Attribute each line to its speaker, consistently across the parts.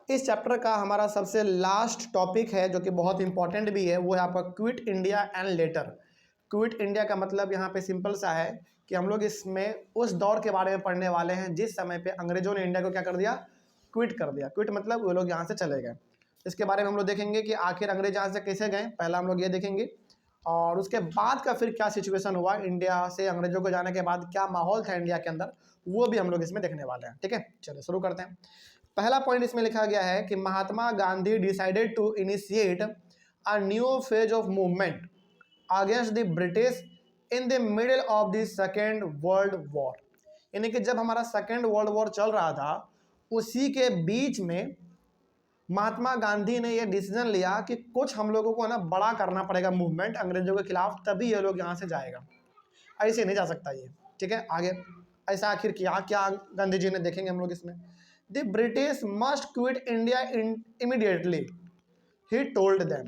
Speaker 1: इस चैप्टर का हमारा सबसे लास्ट टॉपिक है जो कि बहुत इंपॉर्टेंट भी है, वो है आपका quit India and later. Quit India का मतलब यहाँ पे सिंपल सा है कि हम लोग इसमें उस दौर के बारे में पढ़ने वाले हैं जिस समय पे अंग्रेजों ने इंडिया को क्या कर दिया, क्विट कर दिया। क्विट मतलब वो लोग यहाँ से चले गए। इसके बारे में हम लोग देखेंगे कि आखिर अंग्रेज यहाँ से कैसे गए, पहला हम लोग ये देखेंगे, और उसके बाद का फिर क्या सिचुएशन हुआ, इंडिया से अंग्रेजों को जाने के बाद क्या माहौल था इंडिया के अंदर, वो भी हम लोग इसमें देखने वाले हैं। ठीक है, चलिए शुरू करते हैं। पहला पॉइंट इसमें लिखा गया है कि Mahatma Gandhi decided to initiate a new phase of movement against the British in the middle of the second world war. यानी कि जब हमारा सेकेंड वर्ल्ड वॉर चल रहा था उसी के बीच में महात्मा गांधी ने यह डिसीजन लिया कि कुछ हम लोगों को ना बड़ा करना पड़ेगा मूवमेंट अंग्रेजों के खिलाफ, तभी ये लोग यहाँ से जाएगा, ऐसे नहीं जा सकता ये। ठीक है, आगे ऐसा आखिर क्या क्या गांधी जी ने देखेंगे हम लोग इसमें। The British must quit India immediately he told them.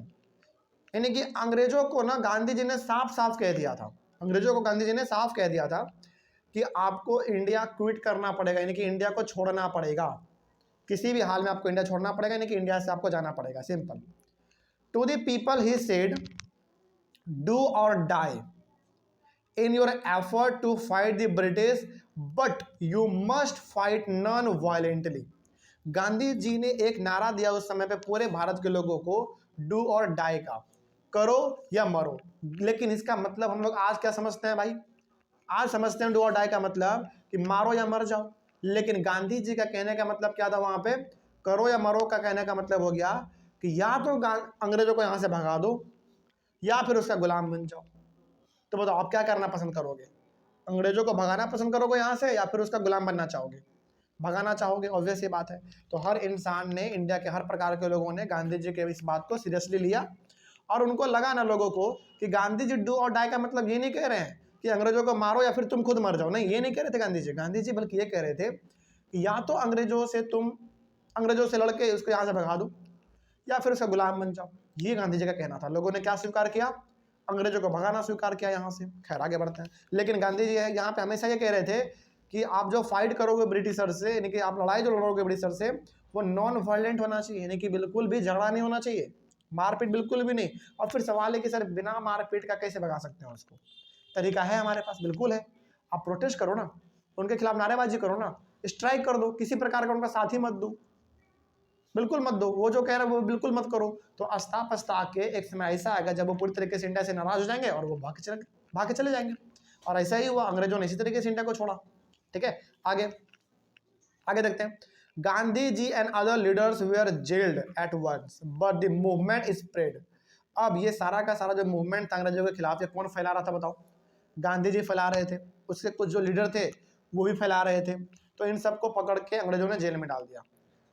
Speaker 1: यानी कि अंग्रेजों को ना गांधी जी ने साफ साफ कह दिया था, अंग्रेजों को गांधी जी ने साफ कह दिया था कि आपको इंडिया क्विट करना पड़ेगा, यानी कि इंडिया को छोड़ना पड़ेगा, किसी भी हाल में आपको इंडिया छोड़ना पड़ेगा, यानी कि इंडिया से आपको जाना पड़ेगा, simple. To the people he said do और die in your effort to fight the British, but you must fight non-violently। Gandhi ji ने एक नारा दिया उस समय पे पूरे भारत के लोगों को, डू और डाई का, करो या मरो। लेकिन इसका मतलब हम लोग आज क्या समझते हैं भाई, आज समझते हैं डू और डाई का मतलब कि मारो या मर जाओ। लेकिन गांधी जी का कहने का मतलब क्या था वहां पे, करो या मरो का कहने का मतलब हो गया कि या तो अंग्रेजों को यहां से भगा दो या फिर उसका गुलाम बन जाओ। तो बताओ आप क्या करना पसंद करोगे, अंग्रेजों को भगाना पसंद करोगे यहाँ से या फिर उसका गुलाम बनना चाहोगे, भगाना चाहोगे, ऑब्वियस ये बात है। तो हर इंसान ने, इंडिया के हर प्रकार के लोगों ने गांधी जी के इस बात को सीरियसली लिया और उनको लगा ना लोगों को कि गांधी जी डू और डाई का मतलब ये नहीं कह रहे हैं कि अंग्रेजों को मारो या फिर तुम खुद मर जाओ, नहीं ये नहीं कह रहे थे गांधी जी बल्कि ये कह रहे थे कि या तो अंग्रेजों से लड़के उसको यहाँ से भगा दो या फिर उसका गुलाम बन जाओ। ये गांधी जी का कहना था। लोगों ने क्या स्वीकार किया, अंग्रेजों को भगाना स्वीकार किया यहाँ से। खैर आगे बढ़ते हैं। लेकिन गांधी जी यहाँ पे हमेशा ये कह रहे थे कि आप जो फाइट करोगे ब्रिटिशर से, यानी कि आप लड़ाई जो लड़ोगे ब्रिटिशर से, वो नॉन वायलेंट होना चाहिए, यानी कि बिल्कुल भी झगड़ा नहीं होना चाहिए, मारपीट बिल्कुल भी नहीं। और फिर सवाल है कि सर बिना मारपीट का कैसे भगा सकते हैं उसको, तरीका है हमारे पास, बिल्कुल है। आप प्रोटेस्ट करो ना, उनके खिलाफ नारेबाजी करो ना, स्ट्राइक कर दो, किसी प्रकार का उनका साथ ही मत दो, बिल्कुल मत दो, वो जो कह रहे हैं वो बिल्कुल मत करो। तो अस्ता पस्ता के एक समय ऐसा आएगा जब वो पूरी तरीके से इंडिया से नाराज हो जाएंगे और वो भाग के चले जाएंगे। और ऐसा ही हुआ, अंग्रेजों ने इसी तरीके से इंडिया को छोड़ा। ठीक है, आगे आगे देखते हैं। Gandhi ji and other leaders were jailed at once but the movement spread. अब ये सारा का सारा जो मूवमेंट था अंग्रेजों के खिलाफ, ये कौन फैला रहा था बताओ, गांधी जी फैला रहे थे, उसके कुछ जो लीडर थे वो भी फैला रहे थे। तो इन सबको पकड़ के अंग्रेजों ने जेल में डाल दिया,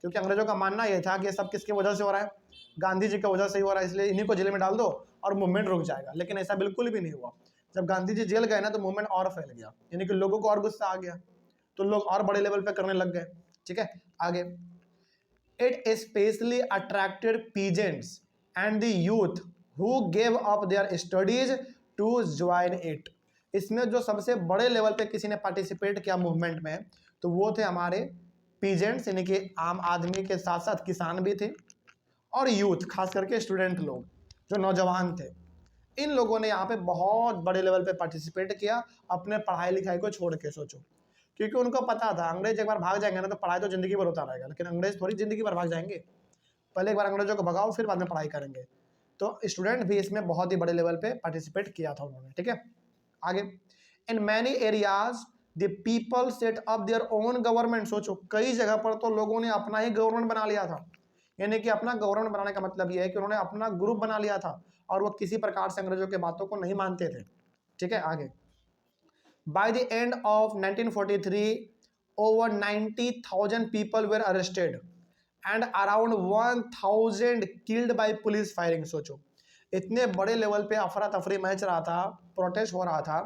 Speaker 1: क्योंकि अंग्रेजों का मानना यह था कि ये सब किसकी वजह से हो रहा है, गांधी जी की वजह से ही हो रहा है, इसलिए इन्हीं को जेल में डाल दो और मूवमेंट रुक जाएगा। लेकिन ऐसा बिल्कुल भी नहीं हुआ। जब गांधी जी जेल गए ना तो मूवमेंट और फैल गया, यानी कि लोगों को और गुस्सा आ गया, तो लोग और बड़े लेवल पे करने लग गए। ठीक है, आगे। It specially attracted peasants and the youth who gave up their studies to join it. इसमें जो सबसे बड़े लेवल पे किसी ने पार्टिसिपेट किया मूवमेंट में, तो वो थे हमारे पीजेंट्स, यानी कि आम आदमी के साथ साथ किसान भी थे, और यूथ, खास करके स्टूडेंट लोग जो नौजवान थे। इन लोगों ने यहाँ पे बहुत बड़े लेवल पे पार्टिसिपेट किया अपने पढ़ाई लिखाई को छोड़ के। सोचो, क्योंकि उनको पता था अंग्रेज एक बार भाग जाएंगे ना तो पढ़ाई तो जिंदगी भर होता रहेगा, लेकिन अंग्रेज थोड़ी जिंदगी भर भाग जाएंगे, पहले एक बार अंग्रेजों को भगाओ फिर बाद में पढ़ाई करेंगे। तो स्टूडेंट भी इसमें बहुत ही बड़े लेवल पे पार्टिसिपेट किया था उन्होंने। ठीक है, आगे। In many areas the people set up their own government. सोचो, कई जगह पर तो लोगों ने अपना ही गवर्नमेंट बना लिया था, यानी कि अपना गवर्नमेंट बनाने का मतलब यह है कि उन्होंने अपना ग्रुप बना लिया था और वो किसी प्रकार से अंग्रेजों के बातों को नहीं मानते थे। ठीक है, आगे। By the end of 1943 over 90,000 people were arrested and around 1,000 killed by police firing. सोचो, इतने बड़े लेवल पे अफरा तफरी मच रहा था, प्रोटेस्ट हो रहा था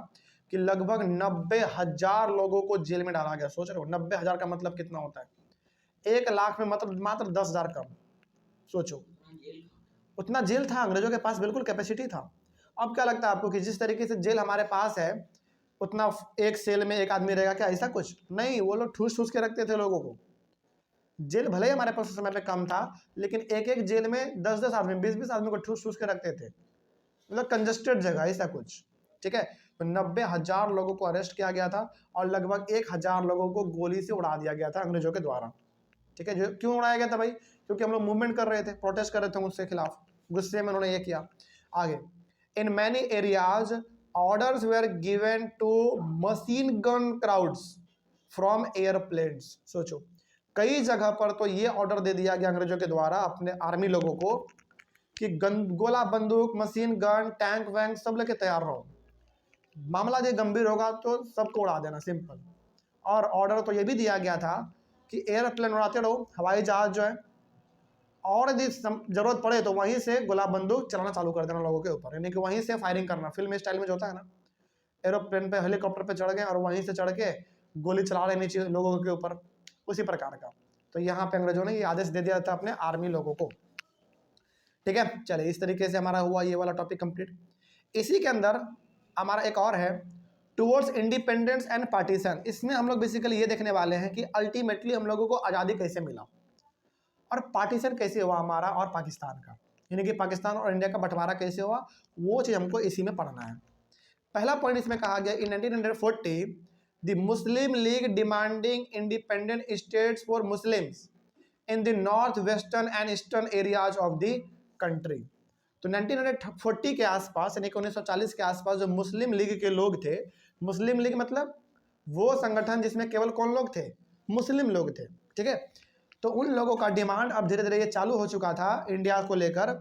Speaker 1: कि लगभग 90,000 लोगों को जेल में डाला गया। सोच रहे हो, 90,000 का मतलब कितना होता है, 1 लाख में मतलब मात्र 10,000 कम। सोचो, उतना जेल था अंग्रेजों के पास, बिल्कुल कैपेसिटी था। अब क्या लगता है आपको कि जिस तरीके से जेल हमारे पास है उतना एक सेल में एक आदमी रहेगा क्या, ऐसा कुछ नहीं, वो लोग ठूस ठूस के रखते थे लोगों को। जेल भले ही हमारे पास उस समय पे कम था, लेकिन एक एक जेल में 10-10 आदमी, 20-20 आदमी को ठूस ठूस के रखते थे, मतलब कंजस्टेड जगह ऐसा कुछ। ठीक है, तो 90,000 लोगों को अरेस्ट किया गया था और लगभग 1,000 लोगों को गोली से उड़ा दिया गया था अंग्रेजों के द्वारा। ठीक है, जो क्यों उड़ाया गया था भाई? क्योंकि हम लोग मूवमेंट कर रहे थे, प्रोटेस्ट कर रहे थे उसके खिलाफ, गुस्से में उन्होंने ये किया। आगे, in many areas orders were given to machine gun crowds from airplanes. सोचो, कई जगह पर तो ये ऑर्डर दे दिया गया अंग्रेजों के द्वारा अपने आर्मी लोगों को कि गोला बंदूक, मशीन गन, टैंक वैंक सब लेके तैयार रहो, मामला ये गंभीर होगा तो सबको उड़ा देना, सिंपल। और ऑर्डर तो ये भी दिया गया था कि एयरप्लेन उड़ाते रहो, हवाई जहाज जो है, और यदि जरूरत पड़े तो वहीं से गोला बंदूक चलाना चालू कर देना लोगों के ऊपर, यानी कि वहीं से फायरिंग करना, फिल्म स्टाइल में जो होता है ना, एरोप्लेन पे, हेलीकॉप्टर पे चढ़ गए और वहीं से चढ़ के गोली चला लेनी चाहिए लोगों के ऊपर, उसी प्रकार का। तो यहाँ पे अंग्रेजों ने ये आदेश दे दिया था अपने आर्मी लोगों को। ठीक है, चलिए इस तरीके से हमारा हुआ ये वाला टॉपिक कंप्लीट। इसी के अंदर हमारा एक और है, टुवर्ड्स इंडिपेंडेंस एंड पार्टीशन। इसमें हम लोग बेसिकली ये देखने वाले हैं कि अल्टीमेटली हम लोगों को आज़ादी कैसे मिला और पार्टीशन कैसे हुआ हमारा और पाकिस्तान का, यानी कि पाकिस्तान और इंडिया का बंटवारा कैसे हुआ, वो चीज़ हमको इसी में पढ़ना है। पहला पॉइंट इसमें कहा गया, इन 1940 the Muslim league demanding independent states for Muslims in the north western and eastern areas of the country. तो 1940 के आसपास, यानी कि 1940 के आसपास जो मुस्लिम लीग के लोग थे, मुस्लिम लीग मतलब वो संगठन जिसमें केवल कौन लोग थे? मुस्लिम लोग थे। ठीक है, तो उन लोगों का डिमांड अब धीरे धीरे ये चालू हो चुका था इंडिया को लेकर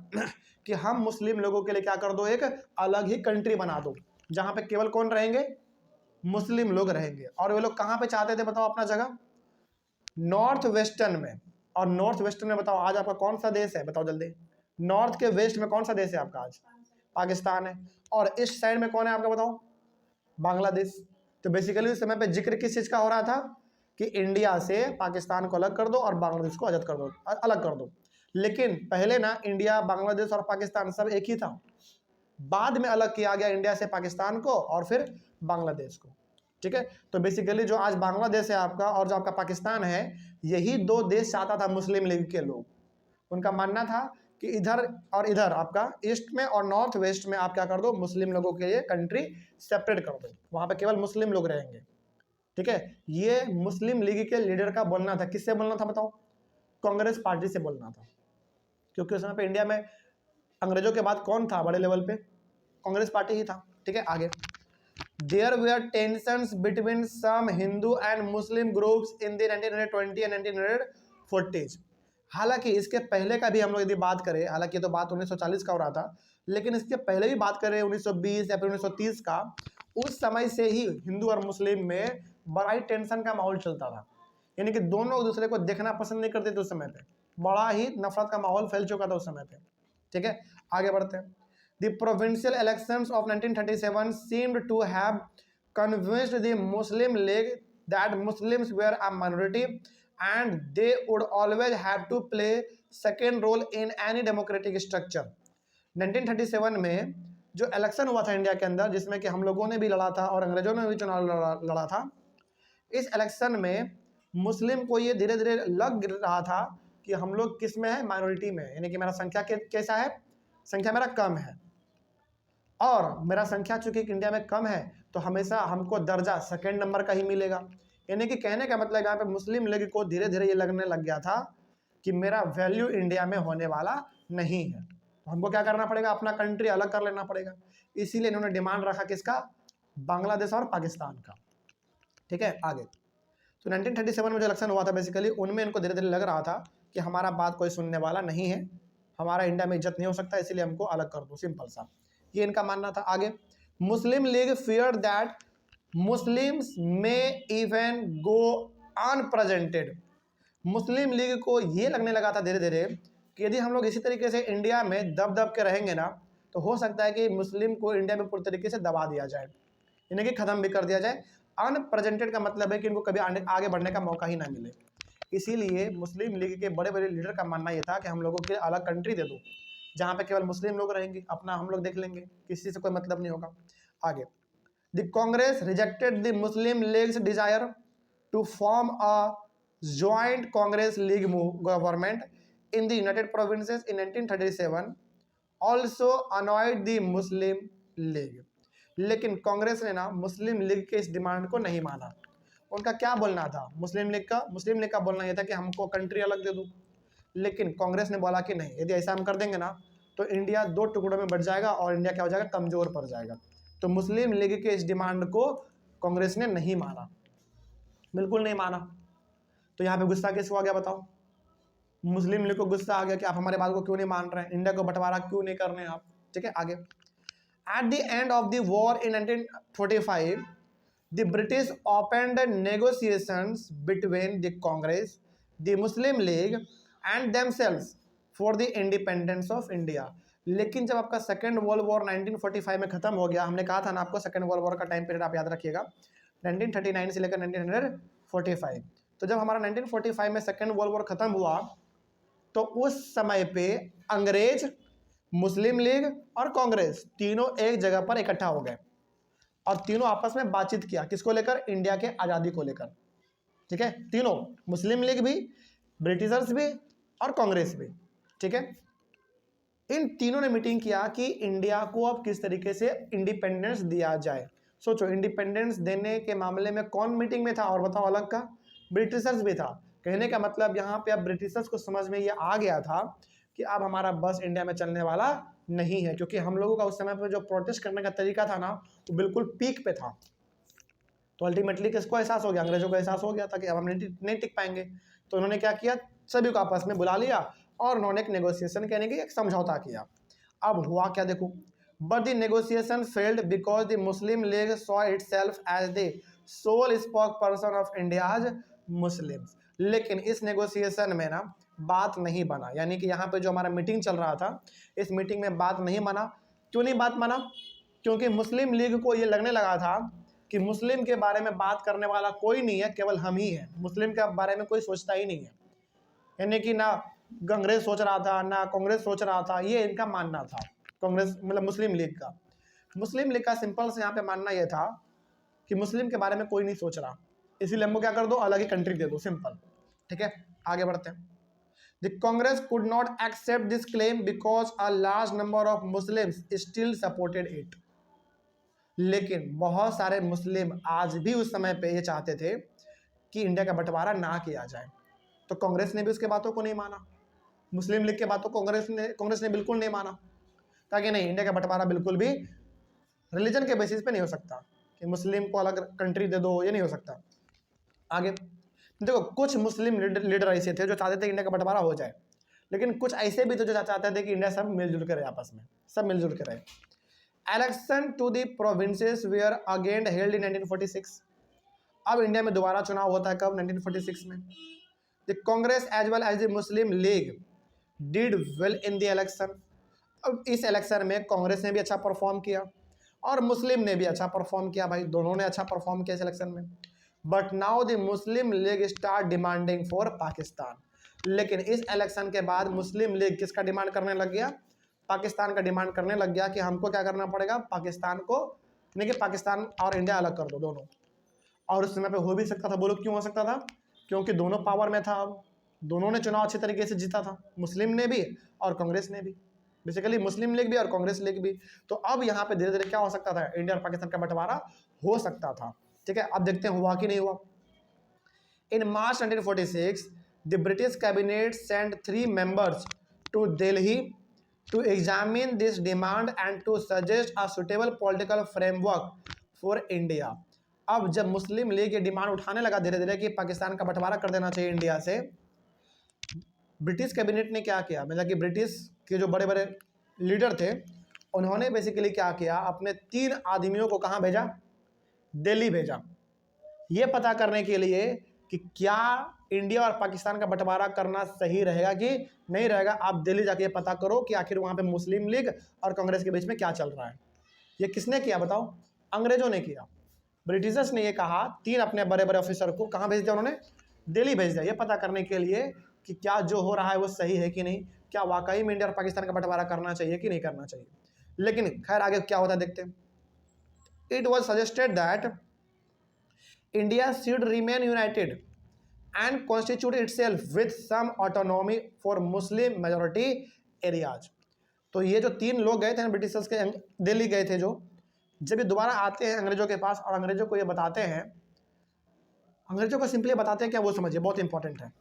Speaker 1: कि हम मुस्लिम लोगों के लिए क्या कर दो, एक अलग ही कंट्री बना दो जहां पे केवल कौन रहेंगे? मुस्लिम लोग रहेंगे। और वे लोग कहां पे चाहते थे बताओ अपना जगह? नॉर्थ वेस्टर्न में। और नॉर्थ वेस्टर्न में बताओ आज आपका कौन सा देश है? बताओ जल्दी। नॉर्थ के वेस्ट में कौन सा देश है आपका आज? पाकिस्तान है। और इस साइड में कौन है आपका बताओ? बांग्लादेश। तो बेसिकली उस समय पे जिक्र किस चीज का हो रहा था कि इंडिया से पाकिस्तान को अलग कर दो और बांग्लादेश को आजाद कर दो, अलग कर दो। लेकिन पहले ना इंडिया, बांग्लादेश और पाकिस्तान सब एक ही था, बाद में अलग किया गया इंडिया से पाकिस्तान को और फिर बांग्लादेश को। ठीक है, तो बेसिकली जो आज बांग्लादेश है आपका और जो आपका पाकिस्तान है, यही दो देश चाहता था मुस्लिम लीग के लोग। उनका मानना था कि इधर और इधर आपका ईस्ट में और नॉर्थ वेस्ट में आप क्या कर दो, मुस्लिम लोगों के लिए कंट्री सेपरेट कर दो, वहां पे केवल मुस्लिम लोग रहेंगे। ठीक है, ये मुस्लिम लीग के लीडर का बोलना था। किससे बोलना था बताओ? कांग्रेस पार्टी से बोलना था, क्योंकि उस समय पे इंडिया में अंग्रेजों के बाद कौन था बड़े लेवल पे? कांग्रेस पार्टी ही था। ठीक है, आगे, there were tensions between some Hindu and Muslim groups in the 1920 and 1940s। हालांकि इसके पहले का भी हम लोग यदि बात करें, हालांकि तो बात 1940 का हो रहा था, लेकिन इसके पहले भी बात करें 1920 या फिर 1930 का, उस समय से ही हिंदू और मुस्लिम में बड़ा ही टेंशन का माहौल चलता था, यानी कि दोनों एक दूसरे को देखना पसंद नहीं करते थे उस समय पे, बड़ा ही नफरत का माहौल फैल चुका था उस समय पे। ठीक है, आगे बढ़ते हैं। The provincial elections of 1937 seemed to have convinced the Muslim League that Muslims were a minority and they would always have to play second role in any democratic structure। 1937 में जो इलेक्शन हुआ था इंडिया के अंदर, जिसमें कि हम लोगों ने भी लड़ा था और अंग्रेजों ने भी चुनाव लड़ा था, इस इलेक्शन में मुस्लिम को ये धीरे धीरे लग रहा था कि हम लोग किस में है? माइनॉरिटी में, यानी कि मेरा संख्या कैसा है? संख्या मेरा कम है, और मेरा संख्या चूंकि इंडिया में कम है तो हमेशा हमको दर्जा सेकंड नंबर का ही मिलेगा। यानी कि कहने का मतलब यहाँ पे मुस्लिम लीग को धीरे धीरे ये लगने लग गया था कि मेरा वैल्यू इंडिया में होने वाला नहीं है, हमको क्या करना पड़ेगा? अपना कंट्री अलग कर लेना पड़ेगा। इसीलिए इन्होंने डिमांड रखा किसका? बांग्लादेश और पाकिस्तान का। ठीक है, आगे, तो 1937 में जो इलेक्शन हुआ था बेसिकली, उनमें इनको धीरे धीरे लग रहा था कि हमारा बात कोई सुनने वाला नहीं है, हमारा इंडिया में इज्जत नहीं हो सकता, इसीलिए हमको अलग कर दो, सिंपल सा, ये इनका मानना था। आगे, मुस्लिम लीग फियर दैट मुस्लिम्स में इवन गो अनप्रेजेंटेड। मुस्लिम लीग को ये लगने लगा था धीरे धीरे कि यदि हम लोग इसी तरीके से इंडिया में दब दब के रहेंगे ना, तो हो सकता है कि मुस्लिम को इंडिया में पूरी तरीके से दबा दिया जाए, यानी कि खत्म भी कर दिया जाए। अनप्रेजेंटेड का मतलब है कि इनको कभी आगे बढ़ने का मौका ही ना मिले। इसीलिए मुस्लिम लीग के बड़े बड़े लीडर का मानना यह था कि हम लोगों के अलग कंट्री दे दो जहाँ पे केवल मुस्लिम लोग रहेंगे, अपना हम लोग देख लेंगे, किसी से कोई मतलब नहीं होगा। आगे, the Congress rejected the Muslim League's desire to form a joined Congress League government in the United Provinces in 1937 also annoyed the Muslim League. लेकिन कांग्रेस ने ना मुस्लिम लीग के इस डिमांड को नहीं माना। उनका क्या बोलना था मुस्लिम लीग का बोलना यह था कि हमको कंट्री अलग दे दो, लेकिन कांग्रेस ने बोला कि नहीं, यदि ऐसा हम कर देंगे ना तो इंडिया दो टुकड़ों में बट जाएगा और इंडिया क्या हो जाएगा, कमजोर पड़ जाएगा। तो मुस्लिम लीग के इस डिमांड को कांग्रेस ने नहीं माना, बिल्कुल नहीं माना। तो यहाँ पे गुस्सा किसको आ गया बताओ, मुस्लिम लीग को गुस्सा आ गया कि आप हमारे बात को क्यों नहीं मान रहे हैं, इंडिया को बंटवारा क्यों नहीं कर रहे हैं आप। ठीक है, आगे। At the end of the war in 1945 the British opened negotiations between the Congress, the Muslim league and themselves for the independence of India. लेकिन जब आपका सेकेंड वर्ल्ड वॉर 1945 में खत्म हो गया, हमने कहा था ना आपको सेकेंड वर्ल्ड वॉर का टाइम पीरियड आप याद रखिएगा 1939 से लेकर 1945। तो जब हमारा 1945 में सेकेंड वर्ल्ड वॉर खत्म हुआ तो उस समय पे अंग्रेज, मुस्लिम लीग और कांग्रेस तीनों एक जगह पर इकट्ठा हो गए और तीनों आपस में बातचीत किया, किसको लेकर, इंडिया के आज़ादी को लेकर। ठीक है, तीनों, मुस्लिम लीग भी, ब्रिटिशर्स भी और कांग्रेस भी। ठीक है, इन तीनों ने मीटिंग किया कि इंडिया को अब किस तरीके से इंडिपेंडेंस दिया जाए। सोचो, इंडिपेंडेंस देने के मामले में कौन मीटिंग में था, और बताओ अलग का, ब्रिटिशर्स भी था। कहने का मतलब यहाँ पे अब ब्रिटिशर्स को समझ में ये आ गया था कि अब हमारा बस इंडिया में चलने वाला नहीं है, क्योंकि हम लोगों का उस समय पे जो प्रोटेस्ट करने का तरीका था ना वो बिल्कुल पीक पे था। तो अल्टीमेटली किसको एहसास हो गया, अंग्रेजों को एहसास हो गया था कि अब हम नहीं टिक पाएंगे। तो उन्होंने क्या किया, सभी को आपस में बुला लिया और उन्होंने एक नेगोशिएशन कहने की एक समझौता किया। अब हुआ क्या देखो, but the negotiation failed because the Muslim League saw itself as the sole spokesperson of India's Muslims. लेकिन इस नेगोशिएशन में ना बात नहीं बना, यानी कि यहाँ पे जो हमारा मीटिंग चल रहा था इस मीटिंग में बात नहीं बना। क्यों नहीं बात बना, क्योंकि मुस्लिम लीग को ये लगने लगा था कि मुस्लिम के बारे में बात करने वाला कोई नहीं है, केवल हम ही हैं, मुस्लिम के बारे में कोई सोचता ही नहीं है। यानी कि ना अंग्रेज सोच रहा था ना कांग्रेस सोच रहा था, ये इनका मानना था, कांग्रेस मतलब मुस्लिम लीग का। मुस्लिम लीग का सिंपल से यहाँ पे मानना यह था कि मुस्लिम के बारे में कोई नहीं सोच रहा, इसीलिए हमको क्या कर दो, अलग ही कंट्री दे दो, सिंपल। ठीक है, आगे बढ़ते हैं। The Congress could not accept this claim because a large number of Muslims still supported it. लेकिन बहुत सारे मुस्लिम आज भी उस समय पे ये चाहते थे कि इंडिया का बंटवारा ना किया जाए। तो कांग्रेस ने भी उसके बातों को नहीं माना, मुस्लिम लीग के बातों को कांग्रेस ने बिल्कुल नहीं माना, ताकि नहीं, इंडिया का बंटवारा बिल्कुल भी रिलीजन के बेसिस पे नहीं हो सकता कि मुस्लिम को अलग कंट्री दे दो, ये नहीं हो सकता। आगे देखो, कुछ मुस्लिम लीडर ऐसे थे जो चाहते थे इंडिया का बंटवारा हो जाए, लेकिन कुछ ऐसे भी थे जो चाहते थे कि इंडिया सब मिलजुल के रहे, आपस में सब मिलजुल के रहे। Election to the provinces were again held in 1946। अब इंडिया में दोबारा चुनाव होता है कब, 1946 में। The Congress as well as the Muslim League did well in the election. अब इस इलेक्शन में कांग्रेस ने भी अच्छा परफॉर्म किया और मुस्लिम ने भी अच्छा परफॉर्म किया, भाई दोनों ने अच्छा परफॉर्म किया इस इलेक्शन में। But now the Muslim league start demanding for Pakistan. लेकिन इस इलेक्शन के बाद मुस्लिम लीग किसका डिमांड करने लग गया, पाकिस्तान का डिमांड करने लग गया कि हमको क्या करना पड़ेगा, पाकिस्तान को, यानी कि पाकिस्तान और इंडिया अलग कर दो दोनों। और उस समय पे हो भी सकता था, बोलो क्यों हो सकता था, क्योंकि दोनों पावर में था, अब दोनों ने चुनाव अच्छे तरीके से जीता था, मुस्लिम ने भी और कांग्रेस ने भी, बेसिकली मुस्लिम लीग भी और कांग्रेस लीग भी। तो अब यहाँ पे धीरे धीरे क्या हो सकता था, इंडिया और पाकिस्तान का बंटवारा हो सकता था। ठीक है, अब देखते हैं हुआ कि नहीं हुआ। In March 1946 the British cabinet sent 3 members to Delhi to examine this demand and to suggest a suitable political framework for India. अब जब मुस्लिम लीग ये डिमांड उठाने लगा धीरे धीरे कि पाकिस्तान का बंटवारा कर देना चाहिए इंडिया से, ब्रिटिश कैबिनेट ने क्या किया, मतलब कि ब्रिटिश के जो बड़े बड़े लीडर थे उन्होंने बेसिकली क्या किया, अपने 3 आदमियों को कहाँ भेजा, दिल्ली भेजा, ये पता करने के लिए कि क्या इंडिया और पाकिस्तान का बंटवारा करना सही रहेगा कि नहीं रहेगा। आप दिल्ली जाके पता करो कि आखिर वहाँ पे मुस्लिम लीग और कांग्रेस के बीच में क्या चल रहा है। ये किसने किया बताओ, अंग्रेजों ने किया। ब्रिटिशर्स ने ये कहा, 3 अपने बड़े बड़े ऑफिसर को कहाँ भेज दिया उन्होंने, दिल्ली भेज दिया, ये पता करने के लिए कि क्या जो हो रहा है वो सही है कि नहीं, क्या वाकई में इंडिया और पाकिस्तान का बंटवारा करना चाहिए कि नहीं करना चाहिए। लेकिन खैर आगे क्या होता है देखते हैं। It was suggested that India should remain united and constitute itself with some autonomy for Muslim majority areas. तो ये जो 3 लोग गए थे ब्रिटिशर्स के, दिल्ली गए थे, जो जब ये दोबारा आते हैं अंग्रेजों के पास और अंग्रेजों को ये बताते हैं, अंग्रेजों को सिंपली बताते हैं क्या, वो समझिए बहुत इंपॉर्टेंट है,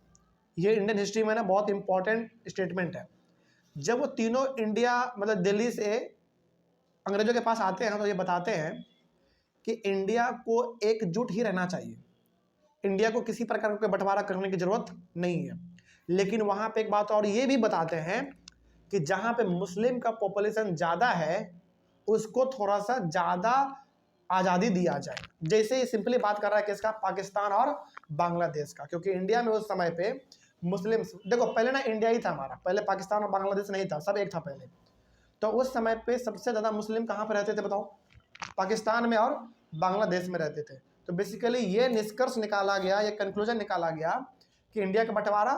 Speaker 1: ये इंडियन हिस्ट्री में ना बहुत इंपॉर्टेंट स्टेटमेंट है। जब वो तीनों इंडिया मतलब दिल्ली से अंग्रेजों के पास आते हैं तो ये बताते हैं कि इंडिया को एकजुट ही रहना चाहिए, इंडिया को किसी प्रकार का बंटवारा करने की जरूरत नहीं है। लेकिन वहां पे एक बात और ये भी बताते हैं कि जहां पे मुस्लिम का पॉपुलेशन ज्यादा है उसको थोड़ा सा ज्यादा आज़ादी दिया जाए। जैसे ये सिंपली बात कर रहा है किसका, पाकिस्तान और बांग्लादेश का, क्योंकि इंडिया में उस समय पे मुस्लिम, देखो पहले ना इंडिया ही था हमारा, पहले पाकिस्तान और बांग्लादेश नहीं था, सब एक था पहले। तो उस समय पे सबसे ज़्यादा मुस्लिम कहाँ पे रहते थे बताओ, पाकिस्तान में और बांग्लादेश में रहते थे। तो बेसिकली ये निष्कर्ष निकाला गया, ये कंक्लूजन निकाला गया कि इंडिया का बंटवारा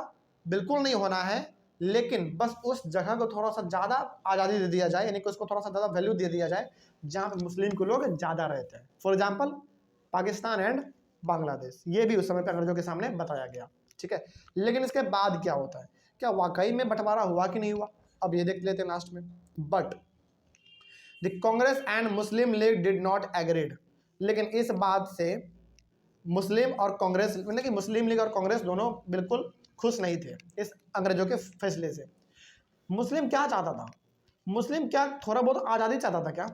Speaker 1: बिल्कुल नहीं होना है, लेकिन बस उस जगह को थोड़ा सा ज़्यादा आज़ादी दे दिया जाए, यानी कि उसको थोड़ा सा ज़्यादा वैल्यू दे दिया जाए जहाँ पे मुस्लिम के लोग ज़्यादा रहते हैं। For example Pakistan and Bangladesh, ये भी उस समय पे अंग्रेजों के सामने बताया गया, ठीक है। लेकिन इसके बाद क्या होता है, क्या वाकई में बंटवारा हुआ कि नहीं हुआ, अब ये देख लेते हैं लास्ट में। But the Congress and Muslim League did not agreed, लेकिन इस बात से मुस्लिम और कांग्रेस, मतलब कि मुस्लिम लीग और कांग्रेस दोनों बिल्कुल खुश नहीं थे इस अंग्रेजों के फैसले से। मुस्लिम क्या चाहता था, मुस्लिम क्या थोड़ा बहुत आज़ादी चाहता था क्या,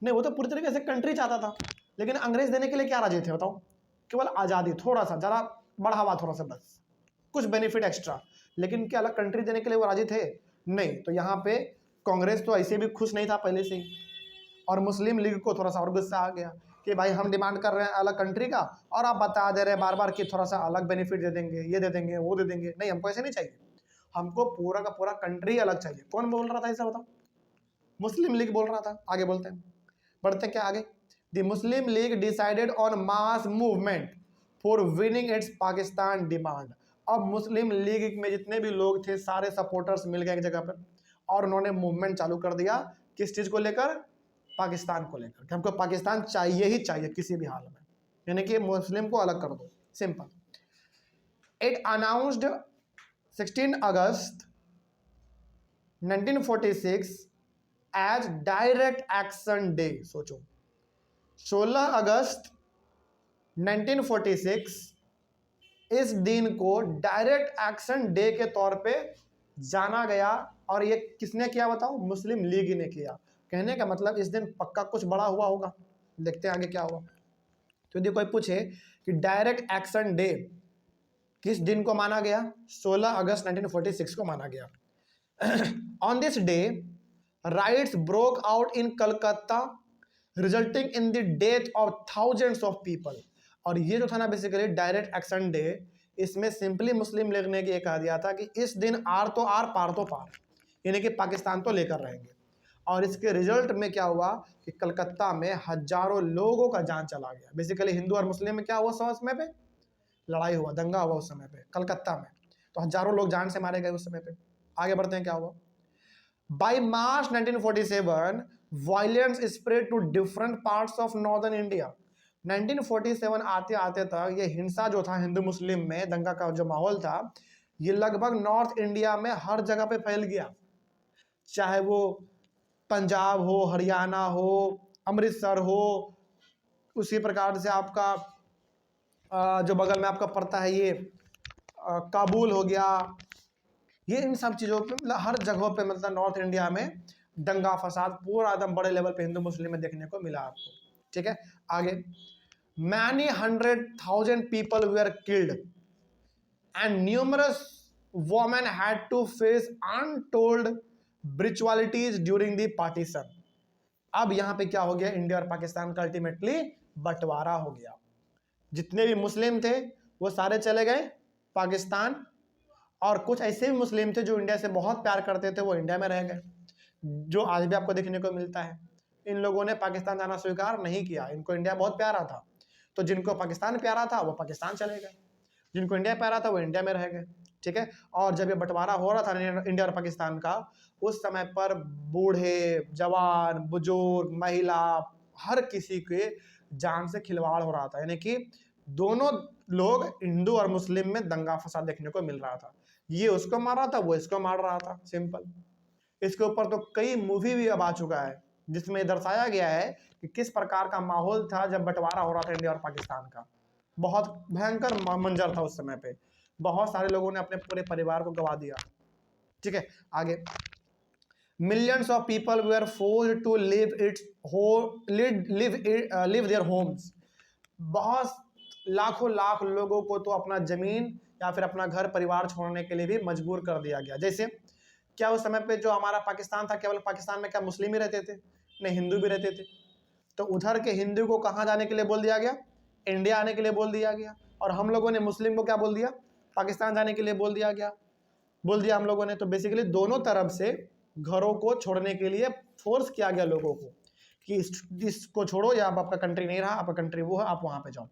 Speaker 1: नहीं, वो तो पूरी तरीके से कंट्री चाहता था। लेकिन अंग्रेज देने के लिए क्या राजी थे बताओ, केवल आज़ादी, थोड़ा सा ज़रा बढ़ावा, थोड़ा सा बस कुछ बेनिफिट एक्स्ट्रा, लेकिन क्या अलग कंट्री देने के लिए वो राजी थे, नहीं। तो यहाँ पे कांग्रेस तो ऐसे भी खुश नहीं था पहले से ही, और मुस्लिम लीग को थोड़ा सा और गुस्सा आ गया कि भाई हम डिमांड कर रहे हैं अलग कंट्री का और आप बता दे रहे हैं बार बार कि थोड़ा सा अलग बेनिफिट दे देंगे, ये दे देंगे, वो दे देंगे, नहीं हमको ऐसे नहीं चाहिए, हमको पूरा का पूरा कंट्री अलग चाहिए। कौन बोल रहा था ऐसा बताओ, मुस्लिम लीग बोल रहा था। आगे बोलते हैं, बढ़ते हैं क्या आगे। The Muslim league decided on mass movement for winning it's Pakistan demand. अब मुस्लिम लीग में जितने भी लोग थे सारे सपोर्टर्स मिल गए एक जगह पर और उन्होंने मूवमेंट चालू कर दिया, किस चीज़ को लेकर, पाकिस्तान को लेकर, कि हमको पाकिस्तान चाहिए ही चाहिए किसी भी हाल में, यानी कि मुस्लिम को अलग कर दो, सिंपल। It announced 16 August 1946 as direct action day. सोचो 16 अगस्त 1946 इस दिन को डायरेक्ट एक्शन डे के तौर पे जाना गया, और ये किसने किया बताओ, मुस्लिम लीग ने किया। कहने का मतलब इस दिन पक्का कुछ बड़ा हुआ होगा, देखते हैं आगे क्या हुआ। तो यदि कोई पूछे कि डायरेक्ट एक्शन डे किस दिन को माना गया, 16 अगस्त 1946 को माना गया। On this day rights broke out in Calcutta resulting in the death of thousands of people. और ये जो था ना बेसिकली डायरेक्ट एक्शन डे, इसमें सिंपली मुस्लिम लीग ने ये कह दिया था कि इस दिन आर तो आर पार तो पार, यानी कि पाकिस्तान तो लेकर रहेंगे। और इसके रिजल्ट में क्या हुआ कि कलकत्ता में हजारों लोगों का जान चला गया। बेसिकली हिंदू और मुस्लिम में क्या हुआ, उस समय पे लड़ाई हुआ, दंगा हुआ उस समय पे कलकत्ता में, तो हजारों लोग जान से मारे गए उस समय पे। आगे बढ़ते हैं क्या हुआ। By March 1947 violence spread to different parts of northern India. 1947 आते आते तक ये हिंसा जो था हिंदू मुस्लिम में, दंगा का जो माहौल था, ये लगभग नॉर्थ इंडिया में हर जगह पे फैल गया, चाहे वो पंजाब हो, हरियाणा हो, अमृतसर हो, उसी प्रकार से आपका जो बगल में आपका पड़ता है ये काबुल हो गया, ये इन सब चीज़ों पे मतलब हर जगहों पे मतलब नॉर्थ इंडिया में दंगा फसाद पूरा एकदम बड़े लेवल पे हिंदू मुस्लिम में देखने को मिला आपको, ठीक है। आगे many 100,000 people were killed and numerous women had to face untold brutalities during the partition. अब यहाँ पे क्या हो गया, इंडिया और पाकिस्तान का अल्टीमेटली बंटवारा हो गया। जितने भी मुस्लिम थे वो सारे चले गए पाकिस्तान, और कुछ ऐसे भी मुस्लिम थे जो इंडिया से बहुत प्यार करते थे वो इंडिया में रह गए, जो आज भी आपको देखने को मिलता है। इन लोगों ने पाकिस्तान जाना स्वीकार नहीं किया, इनको इंडिया बहुत प्यारा था, तो जिनको पाकिस्तान प्यारा था वो पाकिस्तान चले गए, जिनको इंडिया प्यारा था वो इंडिया में रह गए, ठीक है। और जब ये बंटवारा हो रहा था इंडिया और पाकिस्तान का, उस समय पर बूढ़े, जवान, बुजुर्ग, महिला, हर किसी के जान से खिलवाड़ हो रहा था, यानी कि दोनों लोग हिंदू और मुस्लिम में दंगा फसाद देखने को मिल रहा था। ये उसको मार रहा था, वो इसको मार रहा था, सिंपल। इसके ऊपर तो कई मूवी भी अब आ चुका है जिसमें दर्शाया गया है कि किस प्रकार का माहौल था जब बंटवारा हो रहा था इंडिया और पाकिस्तान का। बहुत भयंकर मंजर था उस समय पे। बहुत सारे लोगों ने अपने पूरे परिवार को गंवा दिया। ठीक है, आगे। Millions of people were forced to leave their homes. बहुत लाखों लाख लोगों को तो अपना जमीन या फिर अपना घर परिवार छोड़ने के लिए भी मजबूर कर दिया गया। जैसे क्या उस समय पे जो हमारा पाकिस्तान था, केवल पाकिस्तान में क्या मुस्लिम ही रहते थे? नहीं, हिंदू भी रहते थे। तो उधर के हिंदू को कहाँ जाने के लिए बोल दिया गया? इंडिया आने के लिए बोल दिया गया। और हम लोगों ने मुस्लिम को क्या बोल दिया? पाकिस्तान जाने के लिए बोल दिया गया, बोल दिया हम लोगों ने। तो बेसिकली दोनों तरफ से घरों को छोड़ने के लिए फोर्स किया गया लोगों को कि इसको छोड़ो, या आपका कंट्री नहीं रहा, आपका कंट्री वो है, आप वहां पे जाओ।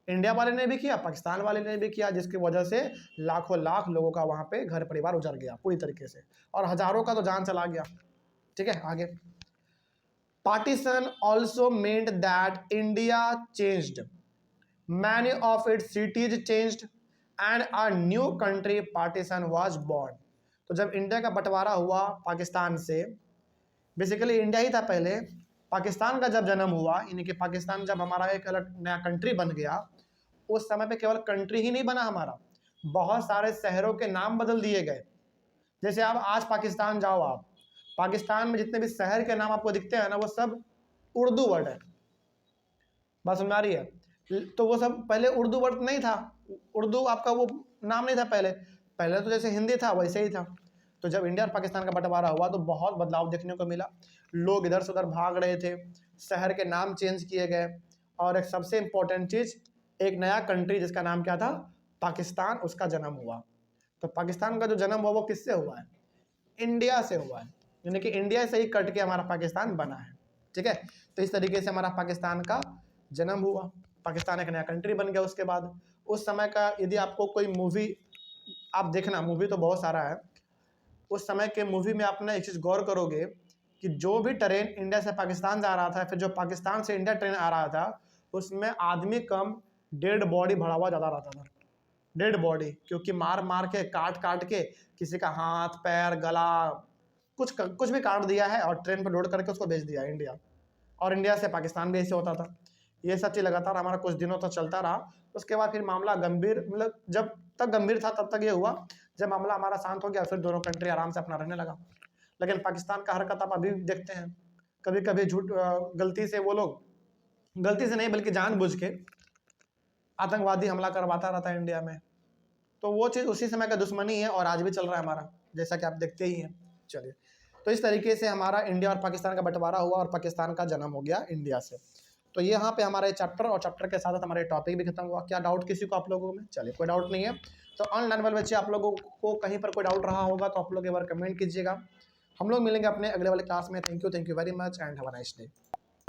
Speaker 1: इंडिया वाले ने भी किया, पाकिस्तान वाले ने भी किया, जिसकी वजह से लाखों लाख लोगों का वहां पे घर परिवार उजड़ गया पूरी तरीके से, और हजारों का तो जान चला गया। ठीक है, आगे। Partition also meant that India changed, many of its cities changed and a new country partition was born. तो जब इंडिया का बंटवारा हुआ पाकिस्तान से, बेसिकली इंडिया ही था पहले, पाकिस्तान का जब जन्म हुआ, यानी कि पाकिस्तान जब हमारा एक अलग नया कंट्री बन गया, उस समय पे केवल कंट्री ही नहीं बना हमारा, बहुत सारे शहरों के नाम बदल दिए गए। जैसे आप आज पाकिस्तान जाओ, आप पाकिस्तान में जितने भी शहर के नाम आपको दिखते हैं ना, वो सब उर्दू वर्ड है। बात समझ आ रही है? तो वो सब पहले उर्दू वर्ड नहीं था, उर्दू आपका वो नाम नहीं था पहले। पहले तो जैसे हिंदी था वैसे ही था। तो जब इंडिया और पाकिस्तान का बंटवारा हुआ तो बहुत बदलाव देखने को मिला। लोग इधर से उधर भाग रहे थे, शहर के नाम चेंज किए गए, और एक सबसे इम्पोर्टेंट चीज़, एक नया कंट्री जिसका नाम क्या था? पाकिस्तान, उसका जन्म हुआ। तो पाकिस्तान का जो जन्म हुआ वो किससे हुआ है? इंडिया से हुआ है, यानी कि इंडिया से ही कट के हमारा पाकिस्तान बना है। ठीक है, तो इस तरीके से हमारा पाकिस्तान का जन्म हुआ, पाकिस्तान एक नया कंट्री बन गया। उसके बाद उस समय का यदि आपको कोई मूवी आप देखना, मूवी तो बहुत सारा है, उस समय के मूवी में आप ना एक चीज़ गौर करोगे कि जो भी ट्रेन इंडिया से पाकिस्तान जा रहा था, फिर जो पाकिस्तान से इंडिया ट्रेन आ रहा था, उसमें आदमी कम, डेड बॉडी भरा हुआ ज़्यादा रहता था। डेड बॉडी, क्योंकि मार मार के, काट काट के किसी का हाथ पैर गला कुछ भी काट दिया है और ट्रेन पर लोड करके उसको भेज दिया इंडिया। और इंडिया से पाकिस्तान भी ऐसे होता था। ये सब चीज़ लगातार हमारा कुछ दिनों तक चलता रहा। उसके बाद फिर मामला गंभीर, मतलब जब तक गंभीर था तब तक ये हुआ, जब मामला हमारा शांत हो गया फिर दोनों कंट्री आराम से अपना रहने लगा। लेकिन पाकिस्तान का हरकत आप अभी भी देखते हैं, कभी कभी गलती से वो लोग, गलती से नहीं बल्कि जानबूझ के आतंकवादी हमला करवाता रहता है इंडिया में। तो वो चीज़ उसी समय का दुश्मनी है और आज भी चल रहा है हमारा, जैसा कि आप देखते ही हैं। चलिए, तो इस तरीके से हमारा इंडिया और पाकिस्तान का बंटवारा हुआ और पाकिस्तान का जन्म हो गया इंडिया से। तो ये यहाँ पे हमारे चैप्टर, और चैप्टर के साथ साथ हमारे टॉपिक भी खत्म हुआ। क्या डाउट किसी को आप लोगों में? चलिए, कोई डाउट नहीं है। तो ऑनलाइन वाले बच्चे, आप लोगों को कहीं पर कोई डाउट रहा होगा तो आप लोग एक बार कमेंट कीजिएगा। हम लोग मिलेंगे अपने अगले वाले क्लास में। Thank you very much and have a nice day.